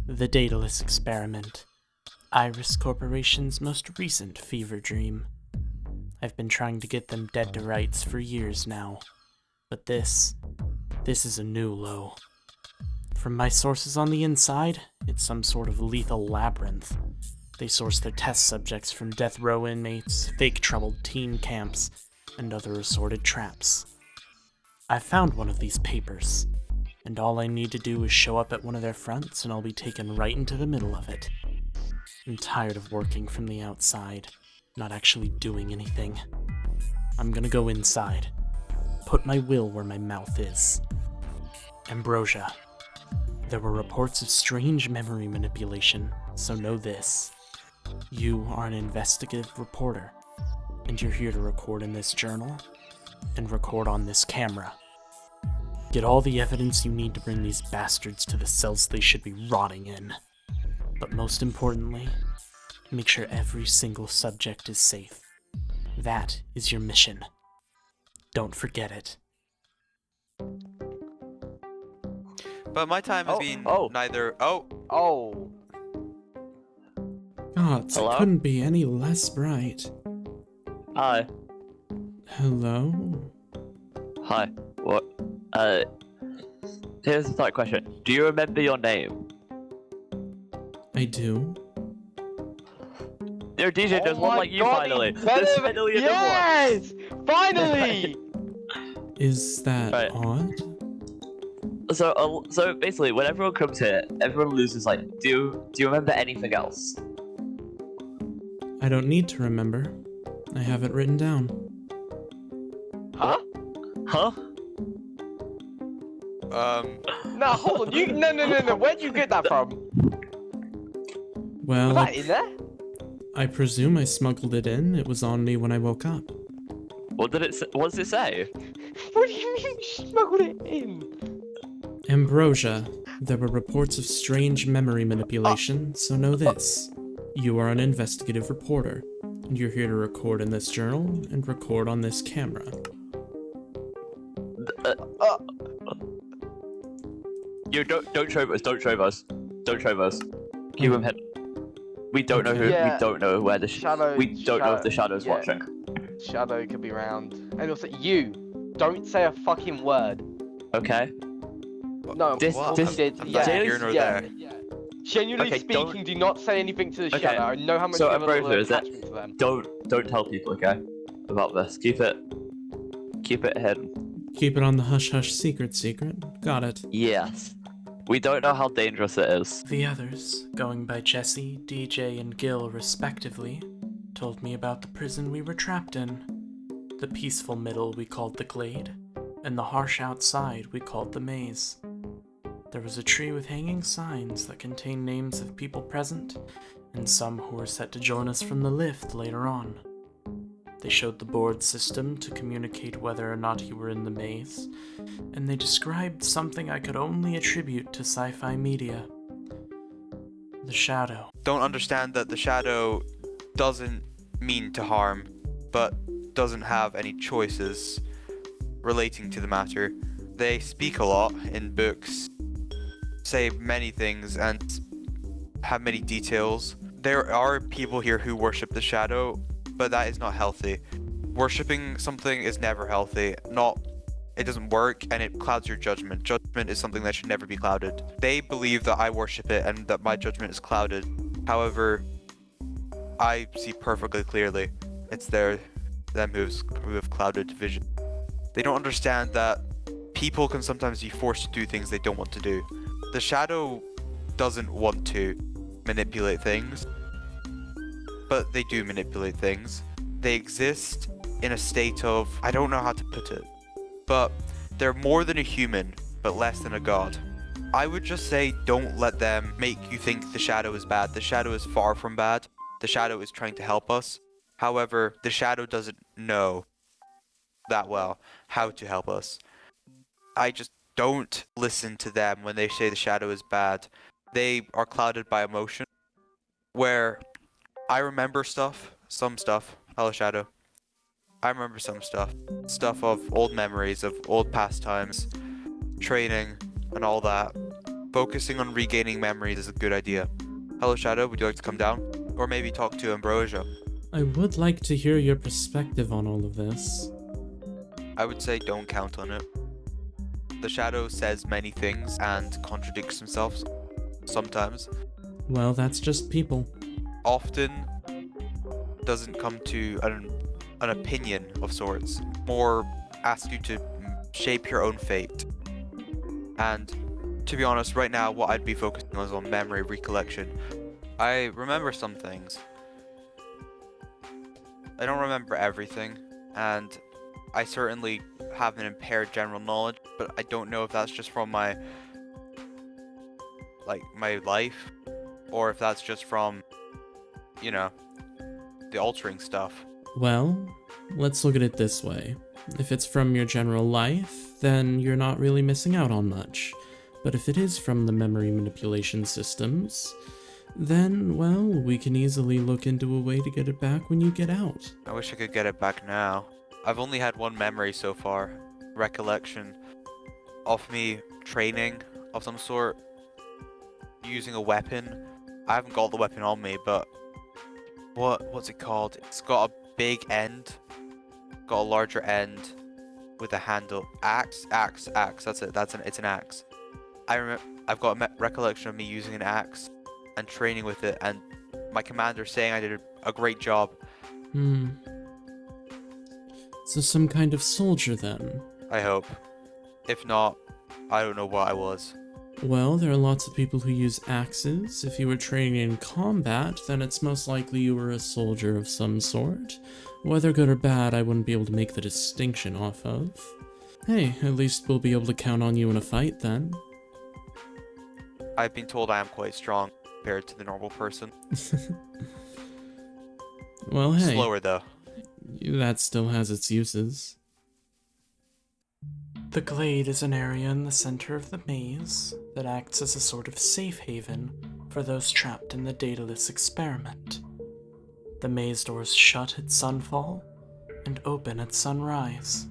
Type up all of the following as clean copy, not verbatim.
The Daedalus Experiment, Iris Corporation's most recent fever dream. I've been trying to get them dead to rights for years now, but this is a new low. From my sources on the inside, it's some sort of lethal labyrinth. They source their test subjects from death row inmates, fake troubled teen camps, and other assorted traps. I found one of these papers, and all I need to do is show up at one of their fronts and I'll be taken right into the middle of it. I'm tired of working from the outside, not actually doing anything. I'm gonna go inside, put my will where my mouth is. Ambrosia. There were reports of strange memory manipulation, so know this. You are an investigative reporter, and you're here to record in this journal, and record on this camera. Get all the evidence you need to bring these bastards to the cells they should be rotting in. But most importantly, make sure every single subject is safe. That is your mission. Don't forget it. But my time has been neither. Gods, it couldn't be any less bright. Hi. Hello? Hi. What? Here's the third question. Do you remember your name? I do. Your DJ does one like you finally. There's finally a new one. Yes! Finally! Is that Right. odd? So basically, when everyone comes here, everyone loses like, do you remember anything else? I don't need to remember. I have it written down. Huh? No, hold on. No. Where'd you get that from? Well, Was that in there? I presume I smuggled it in. It was on me when I woke up. What does it say? What do you mean you smuggled it in? Ambrosia, there were reports of strange memory manipulation, so know this. You are an investigative reporter, and you're here to record in this journal and record on this camera. You don't show us. Don't show us. Keep him hidden. We don't know who. Yeah. We don't know where the Shadow. We don't know if the shadow's yeah. watching. Shadow could be around. And also, you don't say a fucking word. Okay. No, This- what? this- Did, I'm yeah, not here nor yeah, there. yeah. Genuinely Okay, speaking, do not say anything to the Okay, shadow. I know how much so you have a little Ambrosia, is that- attachment to them. Don't tell people, okay? About this. Keep it hidden. Keep it on the hush-hush secret. Got it. Yes. We don't know how dangerous it is. The others, going by Jesse, DJ, and Gil respectively, told me about the prison we were trapped in. The peaceful middle we called the glade, and the harsh outside we called the maze. There was a tree with hanging signs that contained names of people present, and some who were set to join us from the lift later on. They showed the board system to communicate whether or not you were in the maze, and they described something I could only attribute to sci-fi media. The shadow. Don't understand that the shadow doesn't mean to harm, but doesn't have any choices relating to the matter. They speak a lot in books, say many things, and have many details. There are people here who worship the shadow, but that is not healthy. Worshipping something is never healthy. It doesn't work, and it clouds your judgment. Judgment is something that should never be clouded. They believe that I worship it and that my judgment is clouded. However, I see perfectly clearly it's them who have clouded vision. They don't understand that people can sometimes be forced to do things they don't want to do. The shadow doesn't want to manipulate things, but they do manipulate things. They exist in a state of, I don't know how to put it, but they're more than a human, but less than a god. I would just say, don't let them make you think the shadow is bad. The shadow is far from bad. The shadow is trying to help us. However, the shadow doesn't know that well how to help us. I just don't listen to them when they say the shadow is bad. They are clouded by emotion, where I remember some stuff, hello shadow. I remember some stuff of old memories, of old pastimes, training, and all that. Focusing on regaining memories is a good idea. Hello, Shadow, would you like to come down? Or maybe talk to Ambrosia. I would like to hear your perspective on all of this. I would say don't count on it. The Shadow says many things and contradicts himself sometimes. Well, that's just people. Often doesn't come to an opinion of sorts. More ask you to shape your own fate. And to be honest, right now what I'd be focusing on is on memory recollection. I remember some things. I don't remember everything, and I certainly have an impaired general knowledge, but I don't know if that's just from my life, or if that's just from, you know, the altering stuff. Well, let's look at it this way. If it's from your general life, then you're not really missing out on much. But if it is from the memory manipulation systems, then, well, we can easily look into a way to get it back when you get out. I wish I could get it back now. I've only had one memory so far, recollection of me training of some sort, using a weapon. I haven't got the weapon on me, but what's it called? It's got a big end, got a larger end with a handle. Axe. That's it. It's an axe. I've got a recollection of me using an axe and training with it, and my commander saying I did a great job. So some kind of soldier then? I hope. If not, I don't know what I was. Well, there are lots of people who use axes. If you were training in combat, then it's most likely you were a soldier of some sort. Whether good or bad, I wouldn't be able to make the distinction off of. Hey, at least we'll be able to count on you in a fight then. I've been told I am quite strong compared to the normal person. Well, hey. Slower though. That still has its uses. The glade is an area in the center of the maze that acts as a sort of safe haven for those trapped in the Daedalus Experiment. The maze doors shut at sunfall and open at sunrise.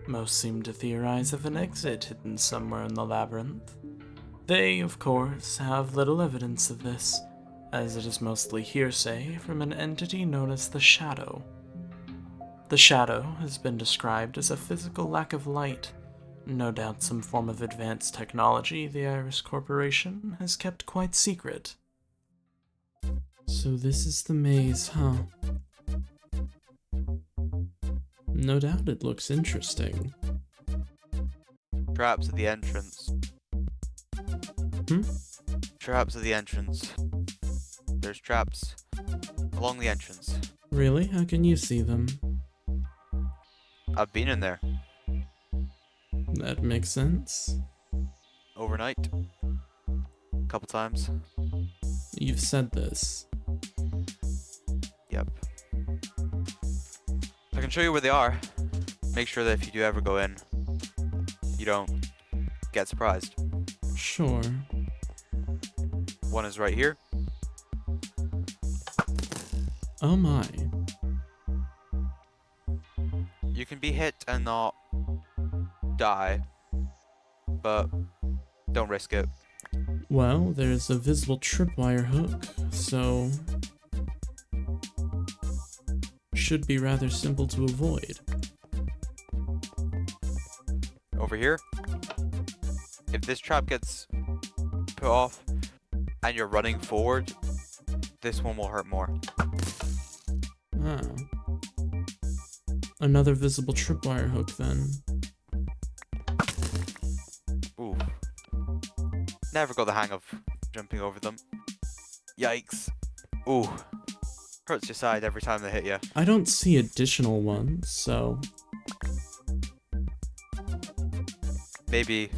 Most seem to theorize of an exit hidden somewhere in the labyrinth. They, of course, have little evidence of this, as it is mostly hearsay from an entity known as the Shadow. The Shadow has been described as a physical lack of light, no doubt some form of advanced technology the Iris Corporation has kept quite secret. So this is the maze, huh? No doubt it looks interesting. Traps at the entrance. Traps at the entrance. There's traps along the entrance. Really? How can you see them? I've been in there. That makes sense. Overnight. A couple times. You've said this. Yep. I can show you where they are. Make sure that if you do ever go in, you don't get surprised. Sure. One is right here. Oh my. You can be hit and not die, but don't risk it. Well, there's a visible tripwire hook, so should be rather simple to avoid. Over here. If this trap gets put off and you're running forward, this one will hurt more. Ah. Another visible tripwire hook then. Ooh. Never got the hang of jumping over them. Yikes. Ooh. Hurts your side every time they hit you. I don't see additional ones, so Maybe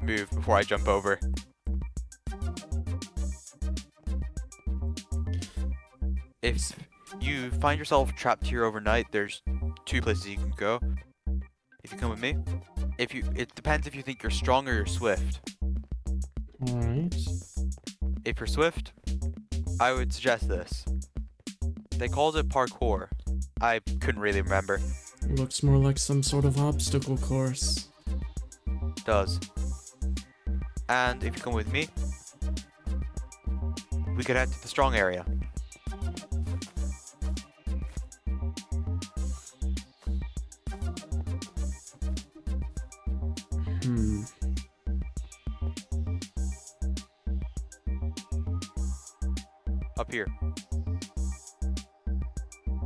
move before I jump over. If you find yourself trapped here overnight, there's two places you can go. If you come with me. It depends if you think you're strong or you're swift. alright. If you're swift, I would suggest this. They called it parkour. I couldn't really remember. Looks more like some sort of obstacle course. Does. And if you come with me, we could head to the strong area. Up here.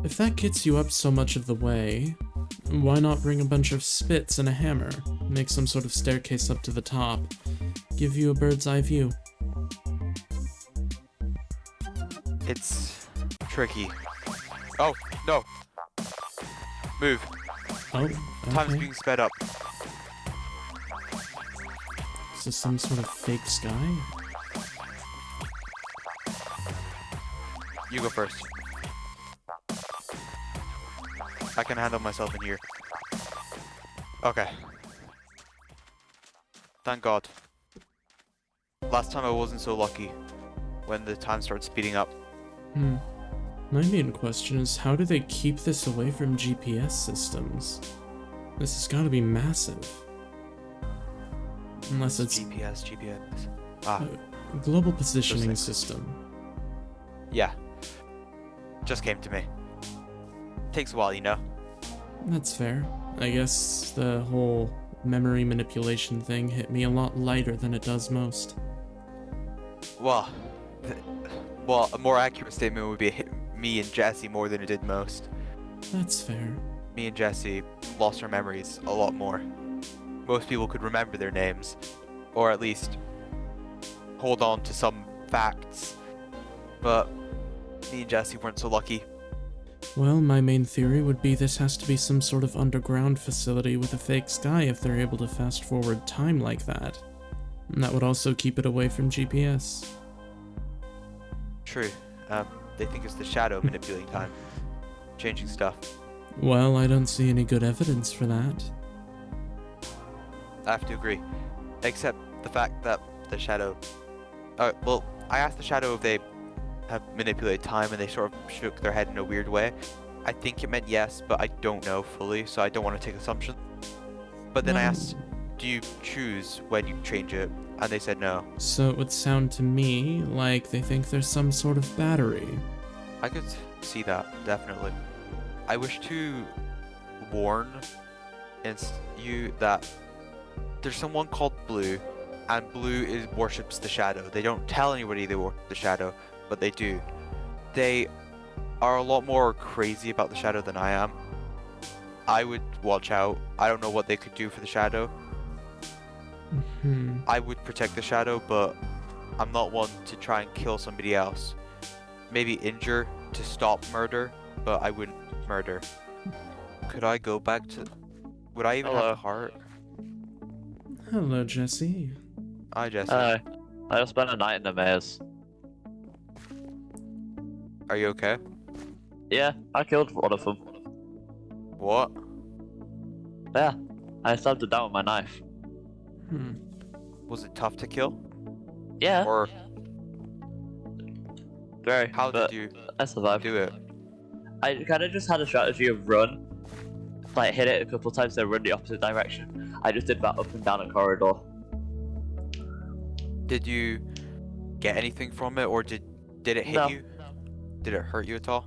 If that gets you up so much of the way, why not bring a bunch of spits and a hammer? Make some sort of staircase up to the top. Give you a bird's eye view. It's tricky. Oh, no. Move. Oh, Time's okay. being sped up. Is this some sort of fake sky? You go first. I can handle myself in here. Okay. Thank God. Last time I wasn't so lucky when the time started speeding up. My main question is, how do they keep this away from GPS systems? This has got to be massive. Unless it's GPS. Ah, a global positioning Those things. system. yeah. Just came to me. Takes a while, you know. That's fair. I guess the whole memory manipulation thing hit me a lot lighter than it does most. Well, a more accurate statement would be it hit me and Jesse more than it did most. That's fair. Me and Jesse lost our memories a lot more. Most people could remember their names, or at least hold on to some facts, but me and Jesse weren't so lucky. Well, my main theory would be this has to be some sort of underground facility with a fake sky if they're able to fast forward time like that. And that would also keep it away from GPS. True. They think it's the shadow manipulating time, changing stuff. Well, I don't see any good evidence for that. I have to agree, except the fact that the shadow. Well, I asked the shadow if they have manipulated time, and they sort of shook their head in a weird way. I think it meant yes, but I don't know fully, so I don't want to take assumptions. But then I asked, do you choose when you change it? And they said no. So it would sound to me like they think there's some sort of battery. I could see that, definitely. I wish to warn you that there's someone called Blue, and Blue worships the shadow. They don't tell anybody they worship the shadow, but they do. They are a lot more crazy about the shadow than I am. I would watch out. I don't know what they could do for the shadow. I would protect the shadow, but I'm not one to try and kill somebody else. Maybe injure to stop murder, but I wouldn't murder. Could I go back to... Would I even have Hello. the heart? Hello, Jesse. Hi, Jesse. I just spent a night in the maze. Are you okay? Yeah, I killed one of them. What? Yeah, I stabbed it down with my knife. Was it tough to kill? Yeah, Or very. how but did you I survived. do it? I kind of just had a strategy of run, like hit it a couple times, then run the opposite direction. I just did that up and down a corridor. Did you get anything from it, or did it hit No. you? Did it hurt you at all?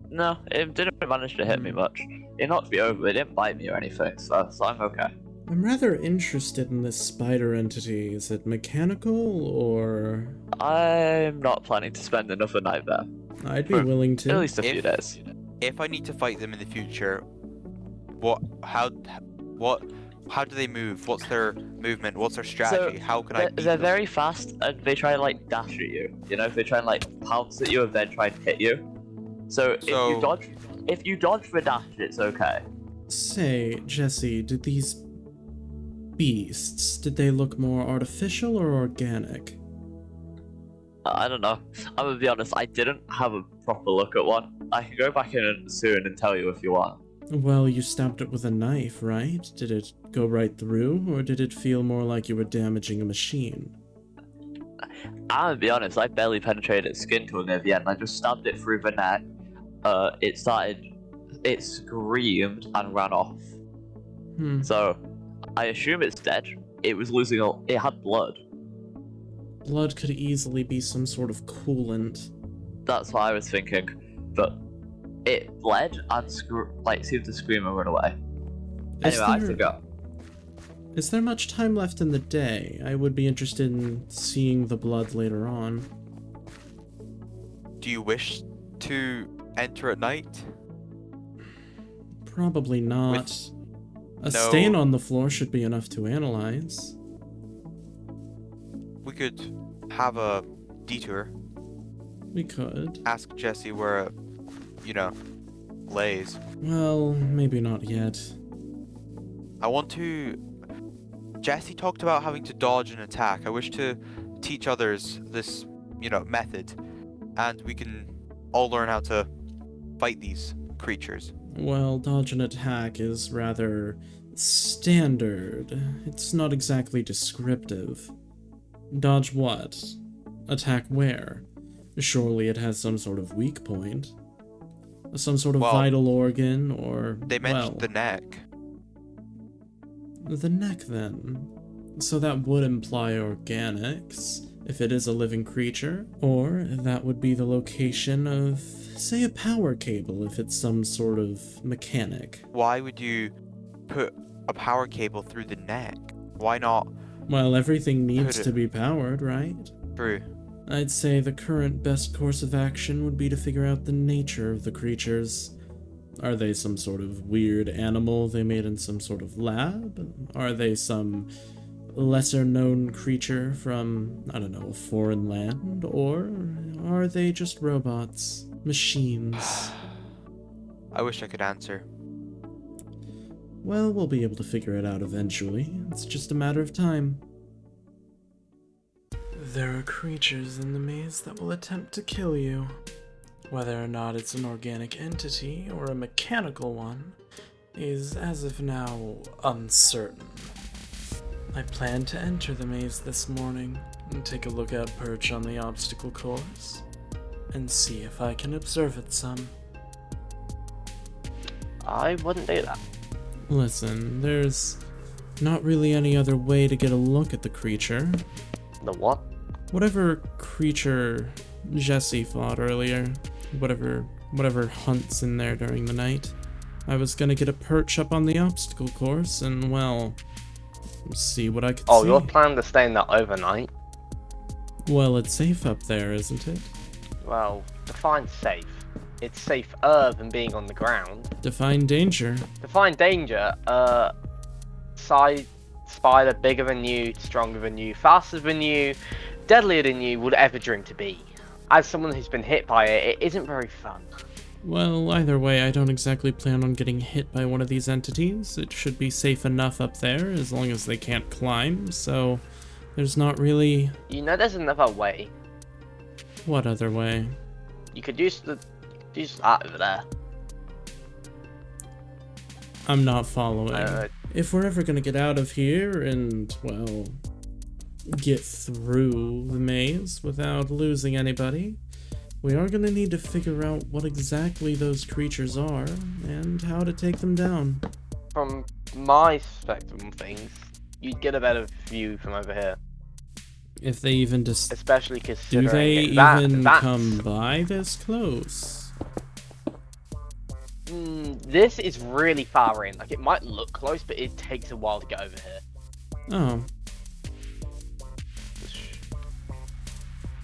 No, it didn't manage to hit me much. It knocked me over, it didn't bite me or anything, so I'm okay. I'm rather interested in this spider entity. Is it mechanical, or... I'm not planning to spend another night there. I'd be willing to. At least a few days. If I need to fight them in the future, how do they move? What's their movement? What's their strategy? How can I beat They're them? very fast and they try and like dash at you. You know, they try and like pounce at you and then try and hit you. So if you dodge the dash, it's okay. Say, Jesse, did these beasts, did they look more artificial or organic? I don't know. I'm gonna be honest, I didn't have a proper look at one. I can go back in soon and tell you if you want. Well, you stabbed it with a knife, right? Did it go right through, or did it feel more like you were damaging a machine? I'm gonna be honest, I barely penetrated its skin till near the end. I just stabbed it through the neck. It screamed and ran off. So, I assume it's dead. It was it had blood. blood could easily be some sort of coolant. That's what I was thinking, but it bled and seemed to scream and run away. Anyway, I have to go. Is there much time left in the day? I would be interested in seeing the blood later on. Do you wish to enter at night? Probably not. A no- stain on the floor should be enough to analyze. We could have a detour. We could. Ask Jesse where it, lays. Well, maybe not yet. I want to... Jesse talked about having to dodge an attack. I wish to teach others this, method. And we can all learn how to fight these creatures. Well, dodge an attack is rather standard. It's not exactly descriptive. Dodge what? Attack where? Surely it has some sort of weak point. Some sort of vital organ, or... They mentioned the neck. The neck, then. So that would imply organics, if it is a living creature. Or that would be the location of, say, a power cable, if it's some sort of mechanic. Why would you put a power cable through the neck? Why not? Well, everything needs to be powered, right? True. I'd say the current best course of action would be to figure out the nature of the creatures. Are they some sort of weird animal they made in some sort of lab? Are they some lesser-known creature from, I don't know, a foreign land? Or are they just robots? Machines? I wish I could answer. Well, we'll be able to figure it out eventually. It's just a matter of time. There are creatures in the maze that will attempt to kill you. Whether or not it's an organic entity or a mechanical one is, as of now, uncertain. I plan to enter the maze this morning and take a lookout perch on the obstacle course and see if I can observe it some. I wouldn't do that. Listen, there's not really any other way to get a look at the creature. The what? Whatever creature Jesse fought earlier, whatever hunts in there during the night, I was gonna get a perch up on the obstacle course and, well, see what I could see. Oh, you're planning to stay in there overnight? Well, it's safe up there, isn't it? Well, define safe. It's safer than being on the ground. Define danger. Define danger, spider bigger than you, stronger than you, faster than you, deadlier than you would ever dream to be. As someone who's been hit by it, it isn't very fun. Well, either way, I don't exactly plan on getting hit by one of these entities. It should be safe enough up there, as long as they can't climb, so there's not really... You know there's another way. What other way? You could use that over there. I'm not following. If we're ever gonna get out of here and, well, get through the maze without losing anybody, we are gonna need to figure out what exactly those creatures are and how to take them down. From my spectrum of things, you'd get a better view from over here. If they even just... Especially considering... Do they even come by this close? This is really far in. Like, it might look close, but it takes a while to get over here. Oh.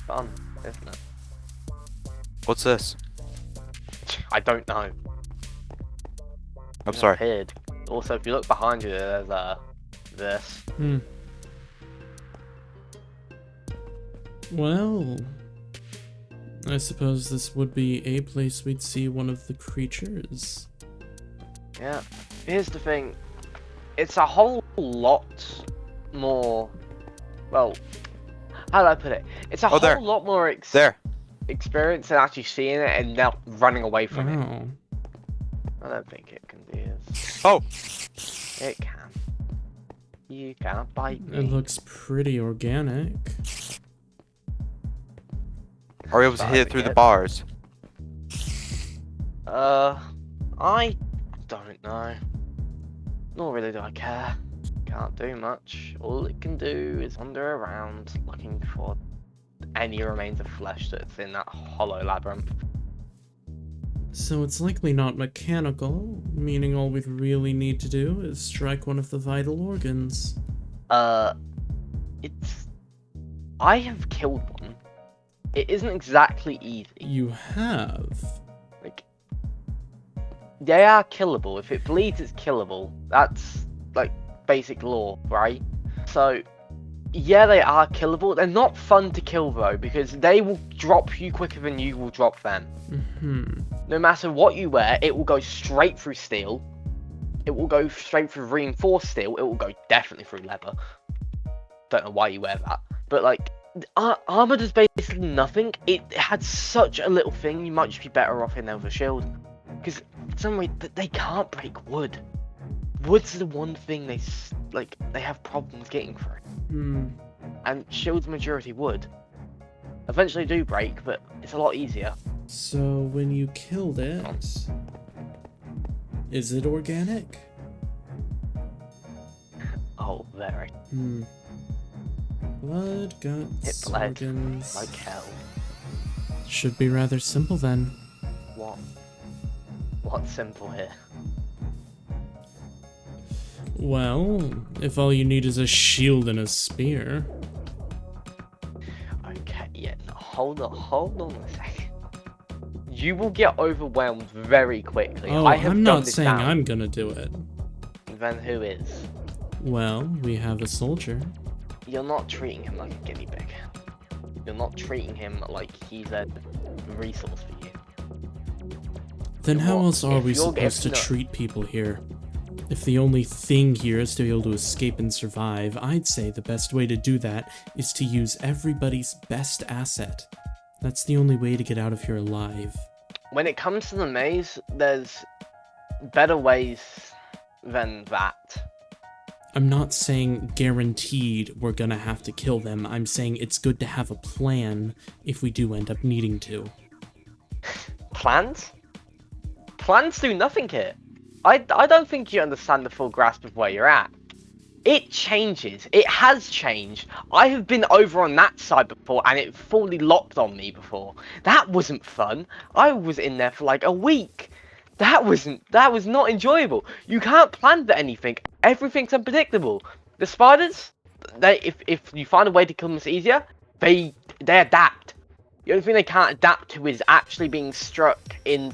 Fun, isn't it? What's this? I don't know. I'm sorry. Hid. Also, if you look behind you, there's this. Well, I suppose this would be a place we'd see one of the creatures. Yeah. Here's the thing. It's a whole lot more... Well, how do I put it? It's a whole lot more experience than actually seeing it and now running away from it. I don't think it can do this. Oh! It can. You can't bite me. It looks pretty organic. Are we able to hit it through the bars? I don't know. Nor really do I care. Can't do much. All it can do is wander around looking for any remains of flesh that's in that hollow labyrinth. So it's likely not mechanical, meaning all we'd really need to do is strike one of the vital organs. It's... I have killed one. It isn't exactly easy. You have? Like, they are killable. If it bleeds, it's killable. That's, like, basic law, right? So, yeah, they are killable. They're not fun to kill, though, because they will drop you quicker than you will drop them. No matter what you wear, it will go straight through steel. It will go straight through reinforced steel. It will go definitely through leather. Don't know why you wear that. But, like, armor does basically nothing. It had such a little thing, you might just be better off in there with a shield. Because, for some reason, they can't break wood. Wood's the one thing they have problems getting through. And shields majority wood. Eventually do break, but it's a lot easier. So when you killed it, is it organic? Oh, very. Blood, guts, It bled organs. like hell. Should be rather simple then. What's simple here? Well, if all you need is a shield and a spear. Okay, yeah, no, hold on a second. You will get overwhelmed very quickly. Oh, I'm not saying I'm gonna do it. Then who is? Well, we have a soldier. You're not treating him like a guinea pig. You're not treating him like he's a resource for you. Then how else are if we you're supposed to treat people here? If the only thing here is to be able to escape and survive, I'd say the best way to do that is to use everybody's best asset. That's the only way to get out of here alive. When it comes to the maze, there's better ways than that. I'm not saying guaranteed we're gonna have to kill them. I'm saying it's good to have a plan if we do end up needing to. Plans? Plans do nothing here. I don't think you understand the full grasp of where you're at. It changes. It has changed. I have been over on that side before and it fully locked on me before. That wasn't fun. I was in there for like a week. That was not enjoyable. You can't plan for anything. Everything's unpredictable. The spiders, if you find a way to kill them easier, they adapt. The only thing they can't adapt to is actually being struck in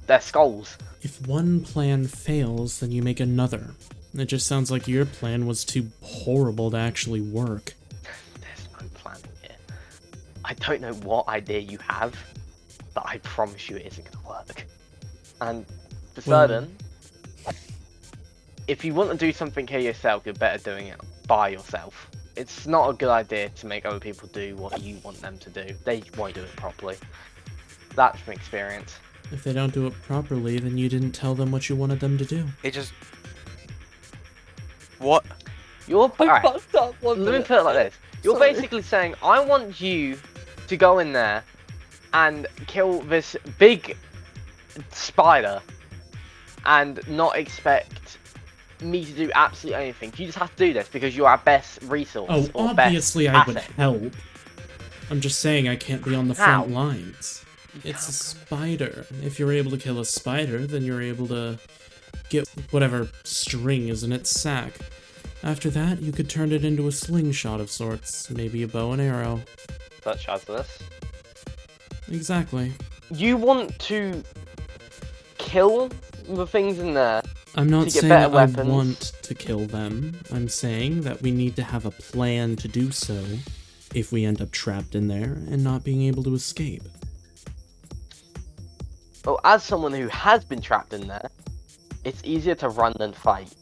their skulls. If one plan fails, then you make another. It just sounds like your plan was too horrible to actually work. There's no plan here. I don't know what idea you have, but I promise you it isn't going to work. And for certain, if you want to do something here yourself, you're better doing it by yourself. It's not a good idea to make other people do what you want them to do. They won't do it properly. That's from experience. If they don't do it properly, then you didn't tell them what you wanted them to do. It just... What? Alright, let me put it like this. You're basically saying, I want you to go in there and kill this big spider and not expect me to do absolutely anything. You just have to do this because you're our best resource. Oh, or obviously best I would asset. help. I'm just saying I can't be on the How? front lines. It's a spider. If you're able to kill a spider, then you're able to get whatever string is in its sack. After that, you could turn it into a slingshot of sorts. Maybe a bow and arrow. Such as this. Exactly. You want to kill the things in there. I'm not to get saying better I weapons. want to kill them. I'm saying that we need to have a plan to do so if we end up trapped in there and not being able to escape. Well, as someone who has been trapped in there, it's easier to run than fight.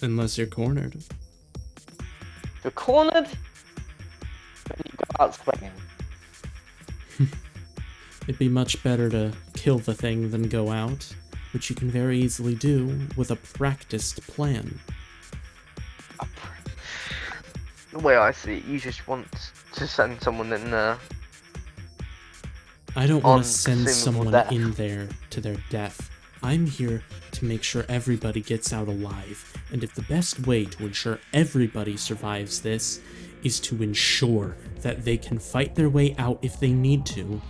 Unless you're cornered. If you're cornered, then you go out swinging. It'd be much better to kill the thing than go out, which you can very easily do with a practiced plan. The way I see it, you just want to send someone in there. I don't want to On send presumable someone death. in there to their death. I'm here to make sure everybody gets out alive, and if the best way to ensure everybody survives this is to ensure that they can fight their way out if they need to,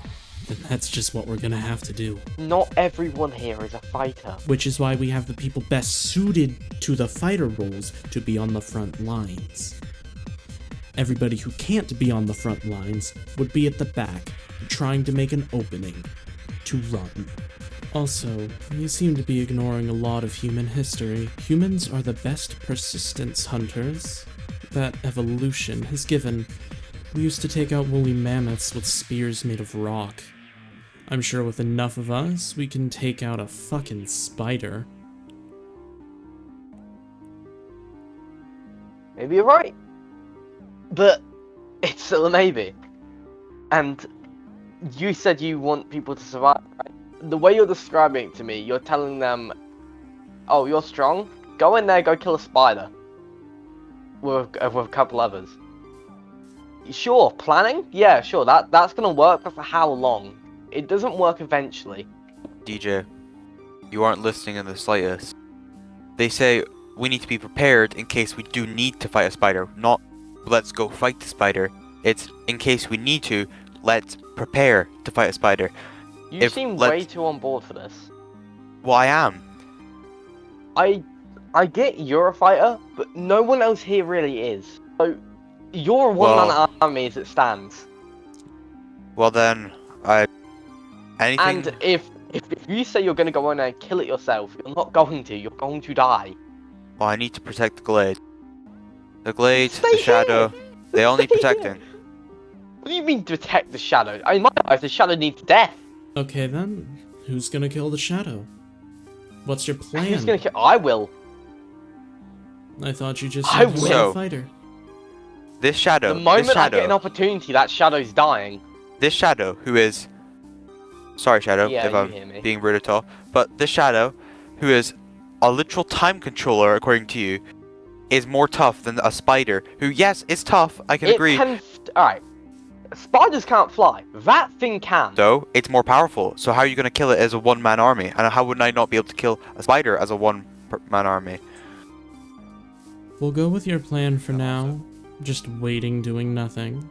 then that's just what we're gonna have to do. Not everyone here is a fighter. Which is why we have the people best suited to the fighter roles to be on the front lines. Everybody who can't be on the front lines would be at the back, trying to make an opening to run. Also, you seem to be ignoring a lot of human history. Humans are the best persistence hunters that evolution has given. We used to take out woolly mammoths with spears made of rock. I'm sure with enough of us, we can take out a fucking spider. Maybe you're right. But it's still a maybe. And you said you want people to survive, right? The way you're describing it to me, you're telling them, oh, you're strong? Go in there, go kill a spider. With a couple others. Sure, planning? Yeah, sure, that's gonna work, but for how long? It doesn't work eventually. DJ, you aren't listening in the slightest. They say we need to be prepared in case we do need to fight a spider, not let's go fight the spider. It's in case we need to, let's prepare to fight a spider. You seem way too on board for this. Well, I am. I get you're a fighter, but no one else here really is. So, you're a one-man army as it stands. Well then, anything... And if you say you're going to go in there and kill it yourself, you're not going to. You're going to die. Well, I need to protect the glade. The glade, the shadow, they all need protecting. What do you mean protect the shadow? In my eyes, the shadow needs death. Okay then, who's gonna kill the shadow? What's your plan? Who's gonna kill? I will. I thought you just said you were a fighter. This shadow, the moment I get an opportunity, that shadow's dying. This shadow, who is... Sorry, Shadow, yeah, if I'm being rude at all. But this shadow, who is a literal time controller, according to you, is more tough than a spider, who, yes, is tough, I can agree. Alright. Spiders can't fly. That thing can. So, it's more powerful. So how are you going to kill it as a one-man army? And how would I not be able to kill a spider as a one-man army? We'll go with your plan for now. Just waiting, doing nothing.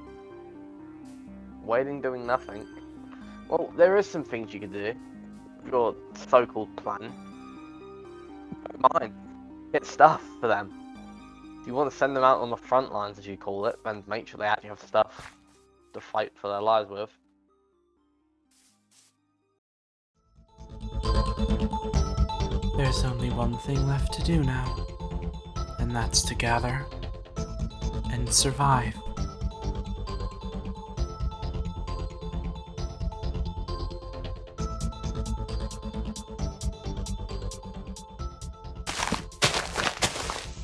Waiting, doing nothing? Well, there is some things you could do. Your so-called plan. Mine. Get stuff for them. If you want to send them out on the front lines, as you call it, then make sure they actually have stuff to fight for their lives with. There's only one thing left to do now, and that's to gather and survive.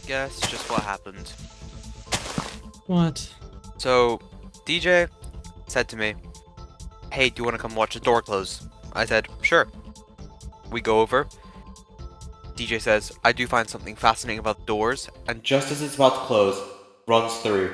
Guess just what happened. What? So, DJ said to me, hey, do you want to come watch the door close? I said, sure. We go over. DJ says, I do find something fascinating about doors, and just as it's about to close, runs through.